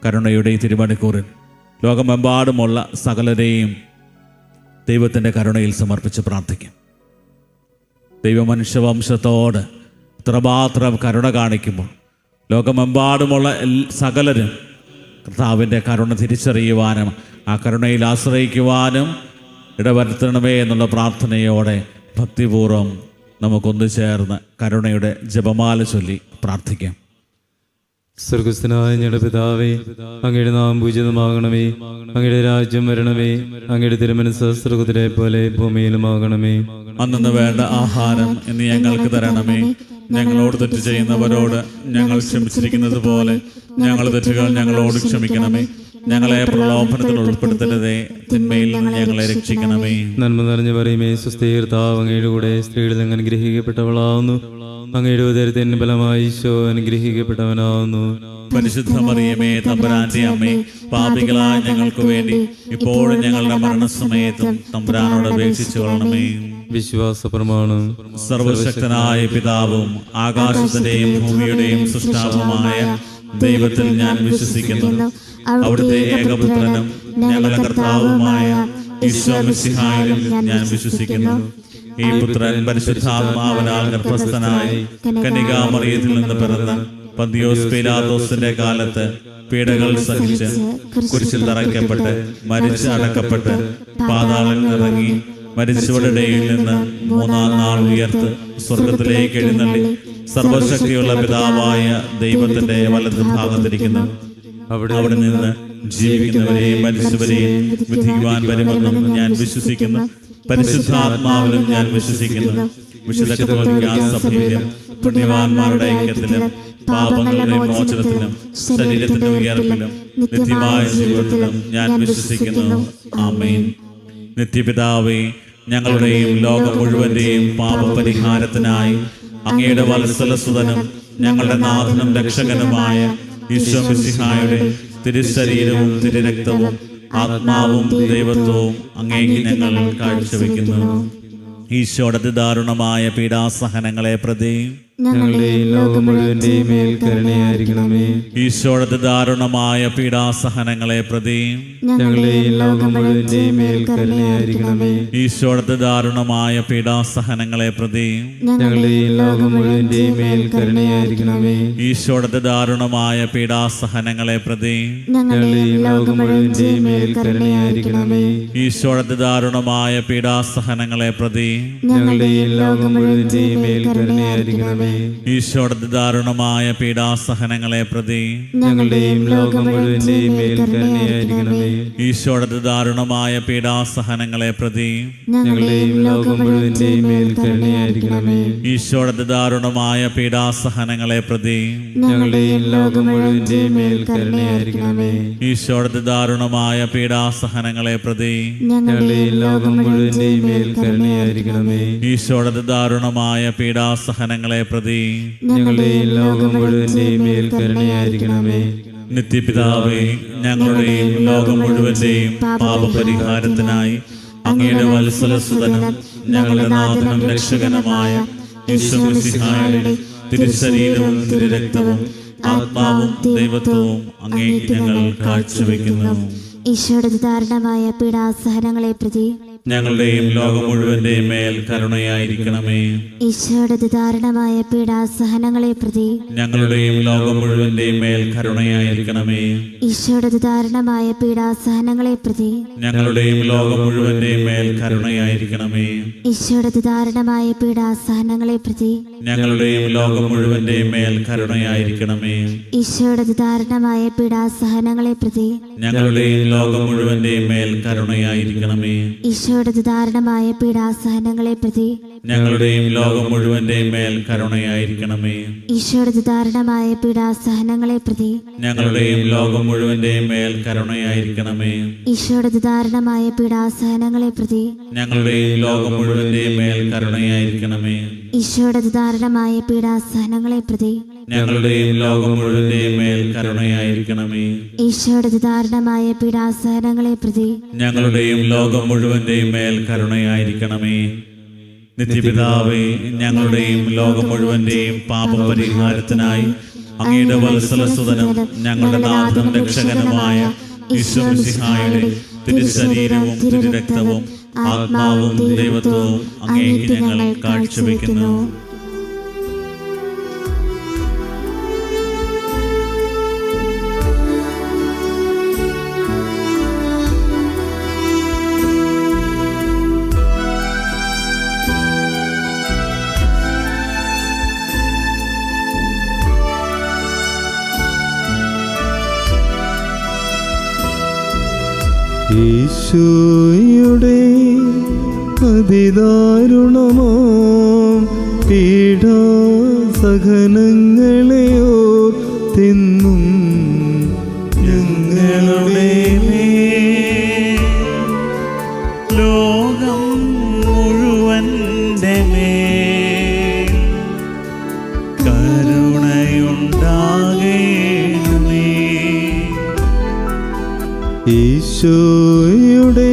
കരുണയുടെ ഈ തിരുമണിക്കൂറിൽ ലോകമെമ്പാടുമുള്ള സകലരെയും ദൈവത്തിൻ്റെ കരുണയിൽ സമർപ്പിച്ച് പ്രാർത്ഥിക്കും. ദൈവമനുഷ്യവംശത്തോട് ഇത്രമാത്രം കരുണ കാണിക്കുമ്പോൾ ലോകമെമ്പാടുമുള്ള സകലരും കർത്താവിൻ്റെ കരുണ തിരിച്ചറിയുവാനും ആ കരുണയിൽ ആശ്രയിക്കുവാനും ഇടവരുത്തണമേ എന്നുള്ള പ്രാർത്ഥനയോടെ ഭക്തിപൂർവ്വം നമുക്കൊന്നു ചേർന്ന് കരുണയുടെ ജപമാല ചൊല്ലി പ്രാർത്ഥിക്കാം. സ്വർഗസ്ഥനായ ഞങ്ങളുടെ പിതാവേ, അങ്ങയുടെ നാമം പൂജിതമാകണമേ. അങ്ങയുടെ രാജ്യം വരണമേ. അങ്ങയുടെ തിരുമനസ്സ് സ്വർഗത്തിലെ പോലെ ഭൂമിയിലുമാകണമേ. അന്നു വേണ്ട ആഹാരം ഇന്ന് ഞങ്ങൾക്ക് തരണമേ. ഞങ്ങളോട് തെറ്റ് ചെയ്യുന്നവരോട് ഞങ്ങൾ ക്ഷമിച്ചിരിക്കുന്നത് പോലെ ഞങ്ങളുടെ തെറ്റുകൾ ഞങ്ങളോട് ക്ഷമിക്കണമേ. ഞങ്ങളെ പ്രലോഭനത്തിൽ ഉൾപ്പെടുത്തരുതേ, തിന്മയിൽ നിന്ന് ഞങ്ങളെ രക്ഷിക്കണമേ. നന്മ നിറഞ്ഞു പറയുമേ, സ്വസ്തി കർത്താവ് അങ്ങയുടെ കൂടെ സ്ത്രീകളിൽ അങ്ങ് അനുഗ്രഹിക്കപ്പെട്ടവളാവുന്നു. അങ്ങയുടെ ഉദരത്തിന് ഫലമായി ഈശോ അനുഗ്രഹിക്കപ്പെട്ടവനാവുന്നു. പരിശുദ്ധ മറിയമേ, തമ്പുരാന്റെ അമ്മേ, പാപികളായ ഞങ്ങൾക്ക് വേണ്ടി ഇപ്പോഴും ഞങ്ങളുടെ മരണസമയത്തും തമ്പുരാനോട് അപേക്ഷിച്ചു കൊള്ളണമേ. വിശ്വാസ പ്രമാണം. സർവശക്തനായ പിതാവും ആകാശത്തിന്റെയും ഭൂമിയുടെയും സൃഷ്ടാവുമായ ദൈവത്തിൽ ഞാൻ വിശ്വസിക്കുന്നു. അവിടുത്തെ ഏകപുത്രനും ഞങ്ങളുടെ കർത്താവുമായ ഈശോ മിശിഹായിലും ഞാൻ വിശ്വസിക്കുന്നു. ഈ പുത്രൻ പരിശുദ്ധാത്മാവിനാൽ ഗർഭസ്ഥനായി കന്യകാമറിയത്തിൽ നിന്ന് പിറന്ന് പന്തിയോസ് പീലാത്തോസിന്റെ കാലത്ത് പീഡകൾ സഹിച്ച് കുരിശിൽ തറയ്ക്കപ്പെട്ട് മരിച്ച് അടക്കപ്പെട്ട് പാതാളത്തിൽ ഇറങ്ങി മരിച്ചവരുടെ ഇടയിൽ നിന്ന് മൂന്നാം നാൾ ഉയർത്ത് സ്വർഗത്തിലേക്ക് എഴുന്നള്ളി സർവശക്തിയുള്ള പിതാവായ ദൈവത്തിന്റെ വലത് ഭാഗത്തിരിക്കുന്നു. അവിടെ നിന്ന് ജീവിക്കുന്നവരെയും മരിച്ചവരെയും വിധിക്കുവാൻ വരുമെന്നും ഞാൻ വിശ്വസിക്കുന്നു. പരിശുദ്ധാത്മാവിലും ഞാൻ വിശ്വസിക്കുന്നു. വിശുദ്ധ കത്തോലിക്കാ സഭയിലും പുണ്യവാന്മാരുടെ ഐക്യത്തിലും പാപങ്ങളുടെ മോചനത്തിലും ശരീരത്തിന്റെ ഉയർപ്പിലും നിത്യമായ ജീവിതത്തിലും ഞാൻ വിശ്വസിക്കുന്നു. ആമേൻ. നിത്യപിതാവേ, ഞങ്ങളുടെയും ലോകം മുഴുവന്റെയും പാപപരിഹാരത്തിനായി അങ്ങയുടെ വത്സലസുതനും ഞങ്ങളുടെ നാഥനും രക്ഷകനുമായ ഈശോ മിശിഹായുടെ തിരുശരീരവും തിരുരക്തവും ആത്മാവും ദൈവത്വവും അങ്ങേക്ക് ഞങ്ങൾ കാഴ്ചവെക്കുന്നു. ഈശോയുടെ അതിദാരുണമായ പീഡാസഹനങ്ങളെ പ്രതി ഞങ്ങളുടെയും ലോകം മുഴുവന്റെയും മേൽ കരുണയായിരിക്കണമേ. ഈശോയുടെ ദാരുണമായ പീഡാസഹനങ്ങളെ പ്രതി ഞങ്ങളുടെയും ലോകം മുഴുവന്റെയും മേൽ കരുണയായിരിക്കണമേ. ഈശോയുടെ ദാരുണമായ പീഡാസഹനങ്ങളെ പ്രതി ഞങ്ങളുടെയും ലോകം മുഴുവന്റെയും മേൽ കരുണയായിരിക്കണമേ. ഈശോയുടെ ദാരുണമായ പീഡാസഹനങ്ങളെ പ്രതി ഞങ്ങളുടെയും ലോകം മുഴുവന്റെയും മേൽ കരുണയായിരിക്കണമേ. ഈശോയുടെ ദാരുണമായ പീഡാസഹനങ്ങളെ പ്രതി ഞങ്ങളുടെയും ലോകം മുഴുവന്റെയും മേൽ കരുണയായിരിക്കണമേ. ഈശോയുടെ ദാരുണമായ പീഡാസഹനങ്ങളെ പ്രതി ഞങ്ങളുടെയും ലോകം മുഴുവന്റെയും മേൽ കരുണയായിരിക്കണമേ. ഈശോയുടെ ദാരുണമായ പീഡാസഹനങ്ങളെ പ്രതി ഞങ്ങളുടെയും ലോകം മുഴുവന്റെയും മേൽ കരുണയായിരിക്കണമേ. ഈശോയുടെ ദാരുണമായ പീഡാസഹനങ്ങളെ പ്രതി ഞങ്ങളുടെയും ലോകം മുഴുവന്റെയും മേൽ കരുണയായിരിക്കണമേ. ഈശോയുടെ ദാരുണമായ പീഡാസഹനങ്ങളെ പ്രതി ഞങ്ങളുടെയും ലോകം മുഴുവന്റെയും മേൽ കരുണയായിരിക്കണമേ. ഈശോയുടെ ദാരുണമായ പീഡാസഹനങ്ങളെ പ്രതി ഞങ്ങളുടെയും ലോകം മുഴുവന്റെയും മേൽ കരുണയായിരിക്കണമേ. നിത്യപിതാവേ, ഞങ്ങളുടെയും ലോകം മുഴുവന്റെയും പാപപരിഹാരത്തിനായി അങ്ങയുടെ വത്സലസുതനും ഞങ്ങളുടെ നാഥനും രക്ഷകനുമായ ഈശോ മിശിഹായുടെ തിരുശരീരവും തിരുരക്തവും ആത്മാവും ദൈവത്വവും അങ്ങേക്ക് ഞങ്ങൾ കാഴ്ചവെക്കുന്നു. ഈശോയുടെ ദാരുണമായ പീഡാസഹനങ്ങളെ പ്രതി ഞങ്ങളുടെയും ലോകം മുഴുവന്റെയും മേൽ കരുണയായിരിക്കണമേ. ഈശോയുടെ ദാരുണമായ പീഡാസഹനങ്ങളെ പ്രതി ഞങ്ങളുടെയും ലോകം മുഴുവന്റെയും മേൽ കരുണയായിരിക്കണമേ. ഈശോയുടെ ദാരുണമായ പീഡാസഹനങ്ങളെ പ്രതി ഞങ്ങളുടെയും ലോകം മുഴുവന്റെയും മേൽ കരുണയായിരിക്കണമേ. ഈശോയുടെ ദാരുണമായ പീഡാസഹനങ്ങളെ പ്രതി ഞങ്ങളുടെയും ലോകം മുഴുവന്റെയും മേൽ കരുണയായിരിക്കണമേ. ഈശോയുടെ ദാരുണമായ പീഡാസഹനങ്ങളെ പ്രതി ഞങ്ങളുടെയും ലോകം മുഴുവന്റെയും മേൽ കരുണയായിരിക്കണമേ. ഈശോയുടെ ദാരുണമായ പീഡാസഹനങ്ങളെ പ്രതി ഞങ്ങളുടെയും ലോകം മുഴുവന്റെയും മേൽ കരുണയായിരിക്കണമേ. ഈശോയുടെ ദാരുണമായ പീഡാസഹനങ്ങളെ പ്രതി ഞങ്ങളുടെയും ലോകം മുഴുവന്റെയും മേൽ കരുണയായിരിക്കണമേ. ഈശോയുടെ ദാരുണമായ പീഡാസഹനങ്ങളെ പ്രതി ഞങ്ങളുടെയും ലോകം മുഴുവന്റെയും മേൽ കരുണയായിരിക്കണമേ. ഈശോയുടെ ദാരുണമായ പീഡാസഹനങ്ങളെ പ്രതി ഞങ്ങളുടെയും ലോകം മുഴുവന്റെയും മേൽ കരുണയായിരിക്കണമേ. ഈശോയുടെ ദാരുണമായ പീഡാസഹനങ്ങളെ പ്രതി ഞങ്ങളുടെയും ലോകം മുഴുവന്റെയും മേൽ കരുണയായിരിക്കണമേ. നിത്യപിതാവേ, ഞങ്ങളുടെയും ലോകം മുഴുവന്റെയും പാപപരിഹാരത്തിനായി അങ്ങയുടെ വത്സലസുതനും ഞങ്ങളുടെ നാഥനും രക്ഷകനുമായ ഈശോ മിശിഹായുടെ തിരുശരീരവും തിരുരക്തവും ആത്മാവും ദൈവത്വവും അങ്ങേക്ക് ഞങ്ങൾ കാഴ്ചവെക്കുന്നു. ഈശോയുടെ അതിദാരുണമാം പീഡാസഹനങ്ങളെയോ തിന്നും ഞങ്ങളുടെ മേൽ ലോകം മുഴുവൻ്റെ മേൽ കരുണയുണ്ടാകേണമേ. ഈശോയുടെ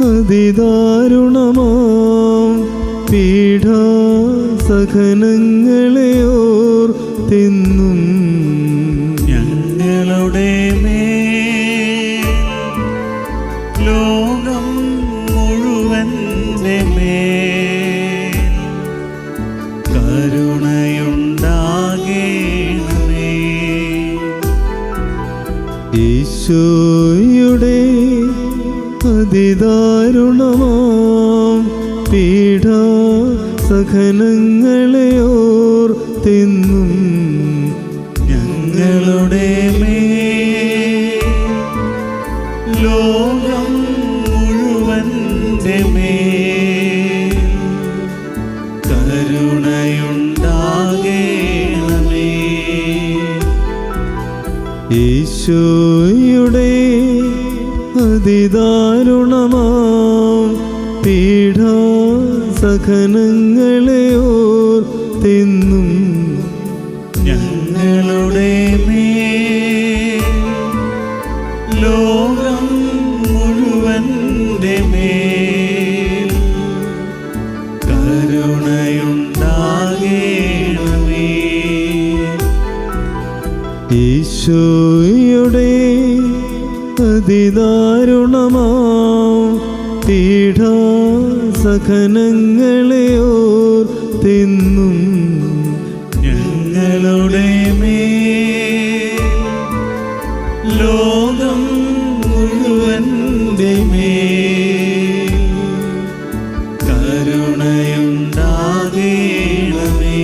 അതിദാരുണമാം പീഡാസഹനങ്ങളെയോർ തിന്നും ഞങ്ങളുടെ മേൽ ലോകം മുഴുവൻ്റെ മേൽ കരുണയുണ്ടാകേണമേ. ഈശോയുടെ അതിദാരുണമാം പീഡാസഹനങ്ങളെയോർ തിന്നും ഞങ്ങളുടെ മേൽ ലോകം മുഴുവൻ്റെ മേൽ കരുണയുണ്ടാകേണമേ. ഈശോയുടെ അതിദാരുണമാം പീഡാസഹനങ്ങളെയോർ തിന്നും ഞങ്ങളുടെ മേൽ ലോകം മുഴുവൻ്റെ മേൽ കരുണയുണ്ടാകേണമേ. ഈശോയുടെ അതിദാരുണമാം പീഡാസഹനങ്ങളെയോർ തിന്നും ഞങ്ങളുടെ മേൽ ലോകം മുഴുവൻ്റെ മേൽ കരുണയുണ്ടാകേണമേ.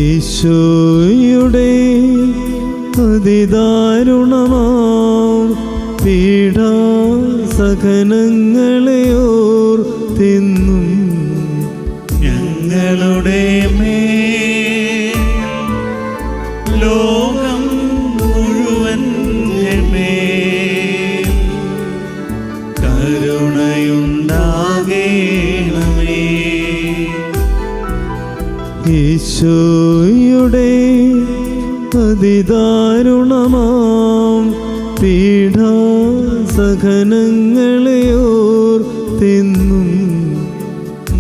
ഈശോയുടെ അതിദാരുണമാം പീഡാസഹനങ്ങളെയോർ തിന്നും ഞങ്ങളുടെ മേൽ ലോകം മുഴുവൻ്റെ മേൽ കരുണയുണ്ടാകേണമേ. ഈശോയുടെ അതിദാരുണമാം പീഡാസഹനങ്ങളെയോർ തിന്നും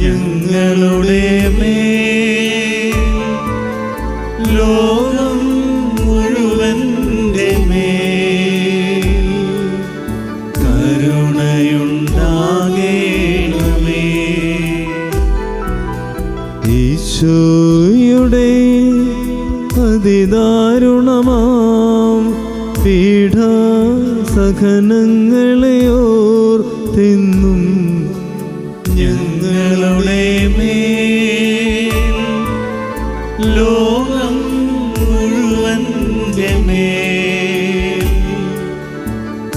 ഞങ്ങളുടെ മേൽ ലോകം മുഴുവൻ്റെ മേൽ കരുണയുണ്ടാകേണമേ. ഈശോയുടെ അതിദാരുണമാം പീഡാസഹനങ്ങളെയോർ തിന്നും ഞങ്ങളുടെ മേൽ ലോകം മുഴുവൻ്റെ മേൽ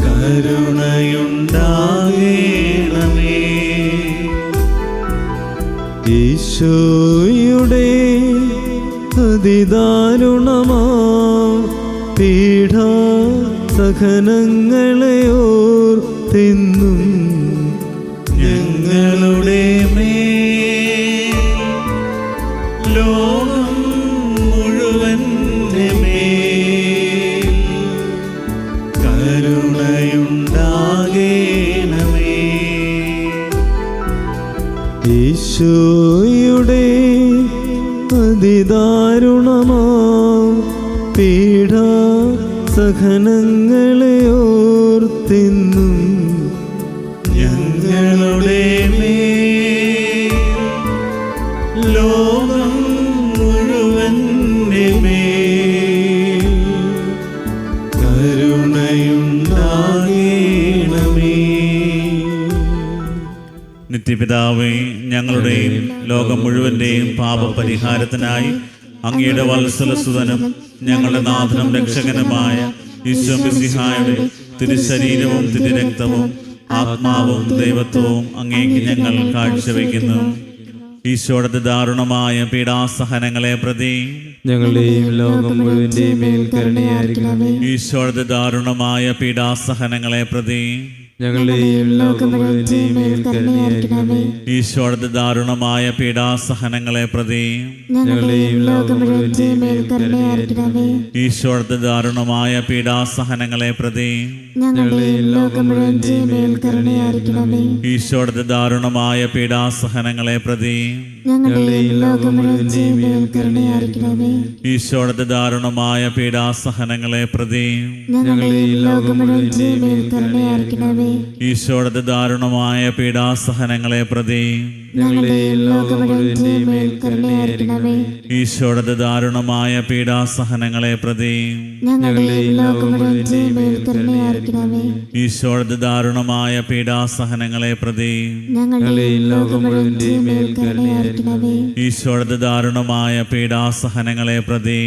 കരുണയുണ്ടാകേണമേ. ഈശോയുടെ അതിദാരുണമാം പീഡാസഹനങ്ങളെയോർ തിന്നും ഞങ്ങളുടെ മേൽ ലോകം മുഴുവൻ്റെ മേൽ കരുണയുണ്ടാകേണമേ. ഈശോയുടെ അതിദാരുണമാം പീഡാ സഹനങ്ങളെ ഓർത്തെന്നും ഞങ്ങളുടെ മേൽ ലോകം മുഴുവന്റെ മേൽ കരുണയുണ്ടാകണമേ. നിത്യപിതാവേ, ഞങ്ങളുടെയും ലോകം മുഴുവന്റെയും പാപപരിഹാരത്തിനായി അങ്ങയുടെ വത്സലസുതനും ഞങ്ങളുടെ നാഥനും രക്ഷകനുമായ ഈശോ മിശിഹായുടെ തിരുശരീരവും തിരുരക്തവും ആത്മാവും ദൈവത്വവും അങ്ങേക്ക് ഞങ്ങൾ കാഴ്ചവെക്കുന്നു. ഈശോയുടെ ദാരുണമായ പീഡാസഹനങ്ങളെ പ്രതി ഞങ്ങളുടെയും ലോകം മുഴുവന്റെയും മേൽ കരുണയായിരിക്കണമേ. ഈശോയുടെ ദാരുണമായ പീഡാസഹനങ്ങളെ പ്രതി ഞങ്ങളുടെയും ലോകം മുഴുവന്റെയും മേൽ കരുണയായിരിക്കണമേ. ഈശോയുടെ ദാരുണമായ പീഡാസഹനങ്ങളെ പ്രതി ഞങ്ങളുടെയും ലോകം മുഴുവന്റെയും മേൽ കരുണയായിരിക്കണമേ. ഈശോയുടെ ദാരുണമായ പീഡാസഹനങ്ങളെ പ്രതി ഞങ്ങളുടെയും ലോകം മുഴുവന്റെയും മേൽ കരുണയായിരിക്കണമേ. ഈശോയുടെ ദാരുണമായ പീഡാസഹനങ്ങളെ പ്രതി ഞങ്ങളുടെയും ലോകം മുഴുവന്റെയും മേൽ കരുണയായിരിക്കണമേ. ഈശോയുടെ ദാരുണമായ പീഡാസഹനങ്ങളെ പ്രതി ഞങ്ങളുടെയും ലോകം മുഴുവന്റെയും മേൽ കരുണയായിരിക്കണമേ. ഈശോയുടെ ദാരുണമായ പീഡാസഹനങ്ങളെ പ്രതി ഞങ്ങളുടെയും ലോകം മുഴുവന്റെയും മേൽ കരുണയായിരിക്കണമേ. ഈശോയുടെ ദാരുണമായ പീഡാസഹനങ്ങളെ പ്രതി ഞങ്ങളുടെയും ലോകം മുഴുവന്റെയും മേൽ കരുണയായിരിക്കണമേ. ഈശോയുടെ ദാരുണമായ പീഡാസഹനങ്ങളെ പ്രതി ഞങ്ങളുടെയും ലോകം മുഴുവന്റെയും മേൽ കരുണയായിരിക്കണമേ. ഈശോയുടെ ദാരുണമായ പീഡാസഹനങ്ങളെ പ്രതി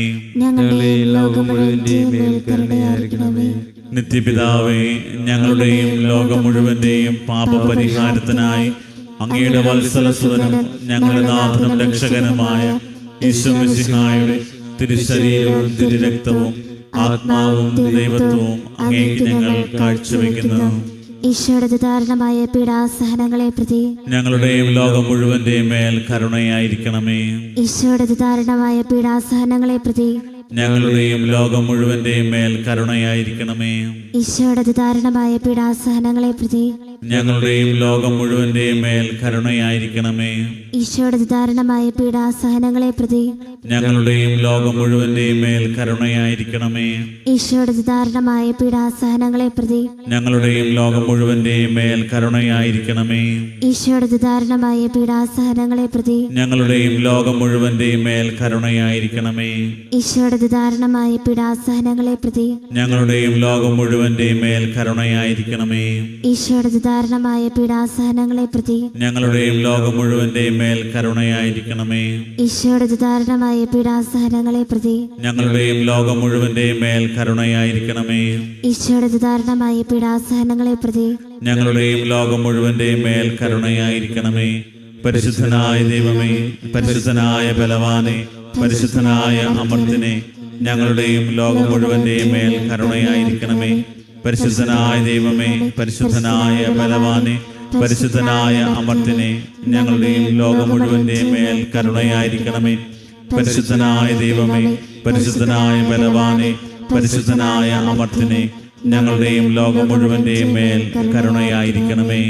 ഞങ്ങളുടെയും ലോകം മുഴുവന്റെയും മേൽ കരുണയായിരിക്കണമേ. നിത്യപിതാവേ, ഞങ്ങളുടെയും ലോകം മുഴുവന്റെയും പാപപരിഹാരത്തിനായി അങ്ങയുടെ വത്സലസുതനും ഞങ്ങളുടെ നാഥനും രക്ഷകനുമായ ഈശോ മിശിഹായുടെ തിരുശരീരവും തിരുരക്തവും ആത്മാവും ദൈവത്വവും അങ്ങേക്ക് ഞങ്ങൾ കാഴ്ചവെക്കുന്നു. ഈശോയുടെ ദാരുണമായ പീഡാസഹനങ്ങളെ പ്രതി ഞങ്ങളുടെയും ലോകം മുഴുവന്റെയും മേൽ കരുണയായിരിക്കണമേ. ഈശോയുടെ ദാരുണമായ പീഡാസഹനങ്ങളെ പ്രതി ഞങ്ങളുടെയും ലോകം മുഴുവന്റെയും മേൽ കരുണയായിരിക്കണമേ. ഈശോയുടെ ദാരുണമായ പീഡാസഹനങ്ങളെ പ്രതി ഞങ്ങളുടെയും ലോകം മുഴുവന്റെയും മേൽ കരുണയായിരിക്കണമേ. ഈശോയുടെ ദാരുണമായ പീഡാസഹനങ്ങളെ പ്രതി ഞങ്ങളുടെയും ലോകം മുഴുവന്റെയും മേൽ കരുണയായിരിക്കണമേ. ഈശോയുടെ ദാരുണമായ പീഡാസഹനങ്ങളെ പ്രതി ഞങ്ങളുടെയും ലോകം മുഴുവന്റെയും മേൽ കരുണയായിരിക്കണമേ. ഈശോയുടെ ദാരുണമായ പീഡാസഹനങ്ങളെ പ്രതി ഞങ്ങളുടെയും ലോകം മുഴുവന്റെയും മേൽ കരുണയായിരിക്കണമേ. ഈശോയുടെ ദാരുണമായ പീഡാസഹനങ്ങളെ പ്രതി ഞങ്ങളുടെയും ലോകം മുഴുവന്റെയും മേൽ കരുണയായിരിക്കണമേ. ഈശോയുടെ ദാരുണമായ പീഡാസഹനങ്ങളെ പ്രതി ഞങ്ങളുടെയും ലോകം മുഴുവന്റെയും മേൽ കരുണയായിരിക്കണമേ. ഈശോയുടെ ദാരുണമായ പീഡാസഹനങ്ങളെ പ്രതി ഞങ്ങളുടെയും ലോകം മുഴുവന്റെയും മേൽ കരുണയായിരിക്കണമേ. ഈശോയുടെ ദാരുണമായ പീഡാസഹനങ്ങളെ പ്രതി ഞങ്ങളുടെയും ലോകം മുഴുവന്റെയും മേൽ കരുണയായിരിക്കണമേ. പരിശുദ്ധനായ ദൈവമേ, പരിശുദ്ധനായ ബലവാനെ, പരിശുദ്ധനായ അമർത്തിനെ, ഞങ്ങളുടെയും ലോകം മുഴുവന്റെയും മേൽ കരുണയായിരിക്കണമേ. പരിശുദ്ധനായ ദൈവമേ, പരിശുദ്ധനായ ബലവാനെ, പരിശുദ്ധനായ അമർത്തിനെ, ഞങ്ങളുടെയും ലോകം മുഴുവന്റെയും മേൽ കരുണയായിരിക്കണമേ. പരിശുദ്ധനായ ദൈവമേ, പരിശുദ്ധനായ ബലവാനെ, പരിശുദ്ധനായ അമർത്തിനെ, ഞങ്ങളുടെയും ലോകം മുഴുവന്റെയും മേൽ കരുണയായിരിക്കണമേ.